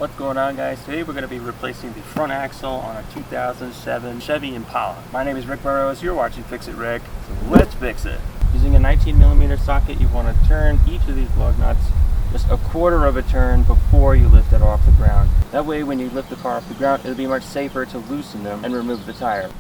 What's going on, guys? Today we're going to be replacing the front axle on a 2007 Chevy Impala. My name is Rick Burrows. You're watching Fix It Rick. So let's fix it. Using a 19mm socket, you want to turn each of these lug nuts just a quarter of a turn before you lift it off the ground. That way when you lift the car off the ground, it'll be much safer to loosen them and remove the tire.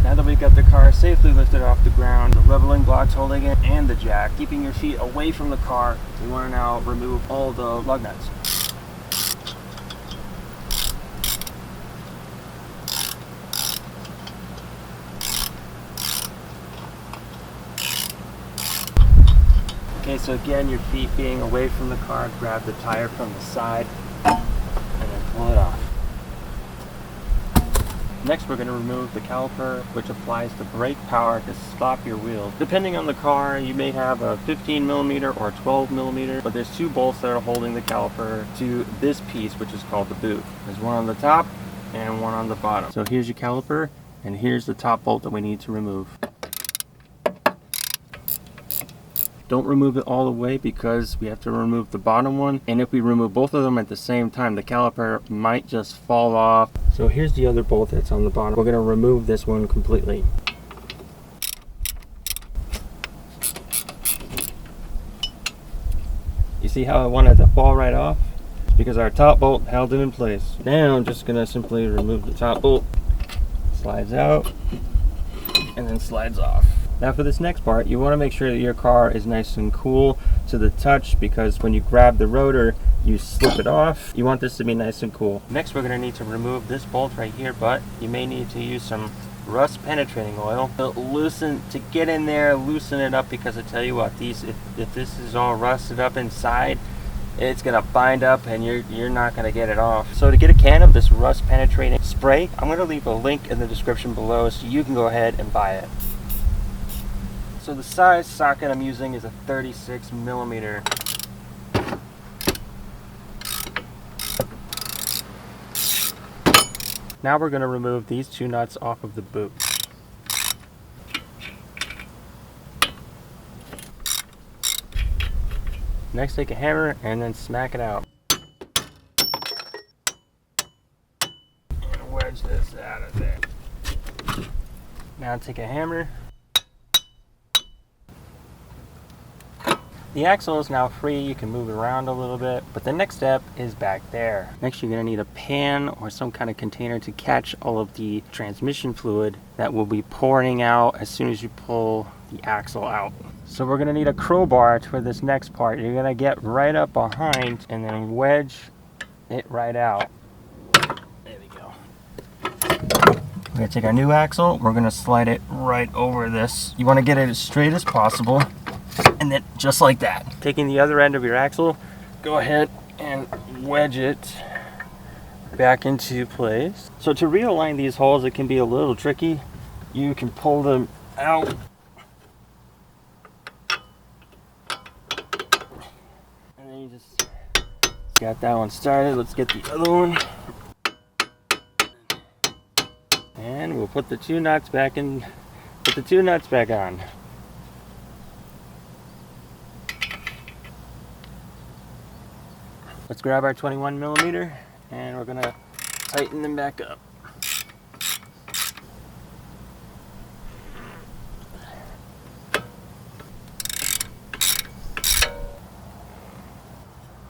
Now that we've got the car safely lifted off the ground, the leveling blocks holding it, and the jack, keeping your feet away from the car, we want to now remove all the lug nuts. Okay, so again, your feet being away from the car, grab the tire from the side, and then pull it off. Next, we're going to remove the caliper, which applies the brake power to stop your wheels. Depending on the car, you may have a 15mm or 12mm, but there's two bolts that are holding the caliper to this piece, which is called the boot. There's one on the top and one on the bottom. So here's your caliper, and here's the top bolt that we need to remove. Don't remove it all the way because we have to remove the bottom one, and if we remove both of them at the same time, the caliper might just fall off. So here's the other bolt that's on the bottom. We're going to remove this one completely. You see how I wanted to fall right off? It's because our top bolt held it in place. Now I'm just going to simply remove the top bolt. Slides out and then slides off. Now for this next part, you want to make sure that your car is nice and cool to the touch, because when you grab the rotor, you slip it off. You want this to be nice and cool. Next, we're going to need to remove this bolt right here, but you may need to use some rust penetrating oil to get in there, loosen it up, because I tell you what, if this is all rusted up inside, it's going to bind up and you're not going to get it off. So to get a can of this rust penetrating spray, I'm going to leave a link in the description below so you can go ahead and buy it. So the size socket I'm using is a 36mm. Now we're going to remove these two nuts off of the boot. Next, take a hammer and then smack it out. And wedge this out of there. Now take a hammer. The axle is now free, you can move it around a little bit, but the next step is back there. Next, you're going to need a pan or some kind of container to catch all of the transmission fluid that will be pouring out as soon as you pull the axle out. So we're going to need a crowbar for this next part. You're going to get right up behind and then wedge it right out. There we go. We're going to take our new axle, we're going to slide it right over this. You want to get it as straight as possible. And then just like that. Taking the other end of your axle, go ahead and wedge it back into place. So to realign these holes, it can be a little tricky. You can pull them out. And then you just got that one started. Let's get the other one. And we'll put the two nuts back in. Put the two nuts back on. Let's grab our 21mm and we're going to tighten them back up.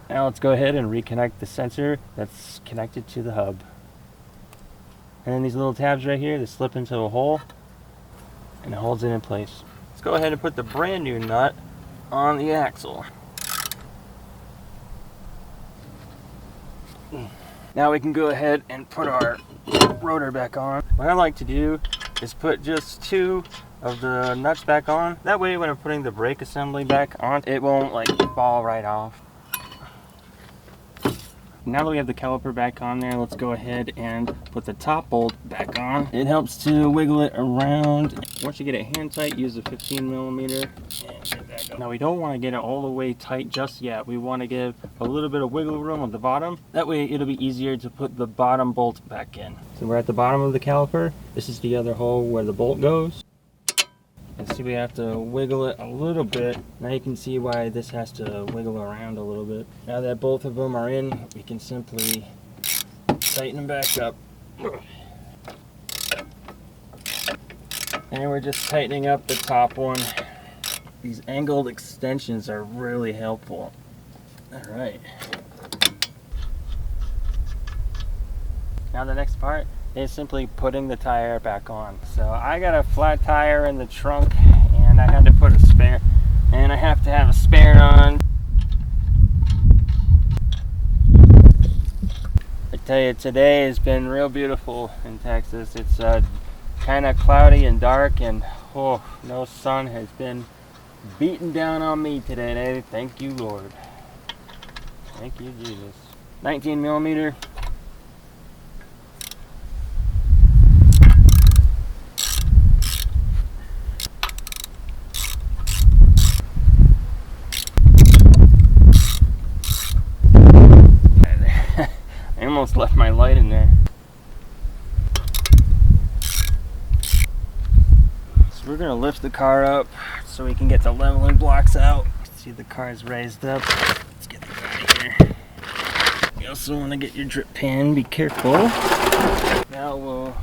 Now let's go ahead and reconnect the sensor that's connected to the hub. And then these little tabs right here, they slip into a hole and it holds it in place. Let's go ahead and put the brand new nut on the axle. Now we can go ahead and put our rotor back on. What I like to do is put just two of the nuts back on. That way when I'm putting the brake assembly back on, it won't like fall right off. Now that we have the caliper back on there, let's go ahead and put the top bolt back on. It helps to wiggle it around. Once you get it hand tight, use a 15mm and get that Now we don't want to get it all the way tight just yet. We want to give a little bit of wiggle room on the bottom. That way it'll be easier to put the bottom bolt back in. So we're at the bottom of the caliper. This is the other hole where the bolt goes. And see, we have to wiggle it a little bit. Now you can see why this has to wiggle around a little bit. Now that both of them are in, we can simply tighten them back up. And we're just tightening up the top one. These angled extensions are really helpful. All right. Now the next part is simply putting the tire back on. So I got a flat tire in the trunk and I had to put a spare, and I have to have a spare on. I tell you, today has been real beautiful in Texas. It's kind of cloudy and dark, and oh, no sun has been beating down on me today. Thank you, Lord. Thank you, Jesus. 19 millimeter. I almost left my light in there. So we're gonna lift the car up so we can get the leveling blocks out. See, the car's raised up. Let's get the guy out of here. You also want to get your drip pan. Be careful. Now we'll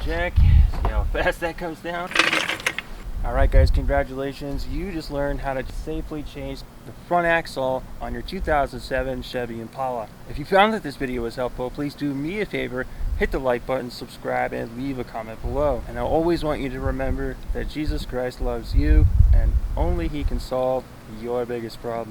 jack. See how fast that comes down. Alright guys, congratulations. You just learned how to safely change the front axle on your 2007 Chevy Impala. If you found that this video was helpful, please do me a favor, hit the like button, subscribe, and leave a comment below. And I always want you to remember that Jesus Christ loves you, and only He can solve your biggest problem.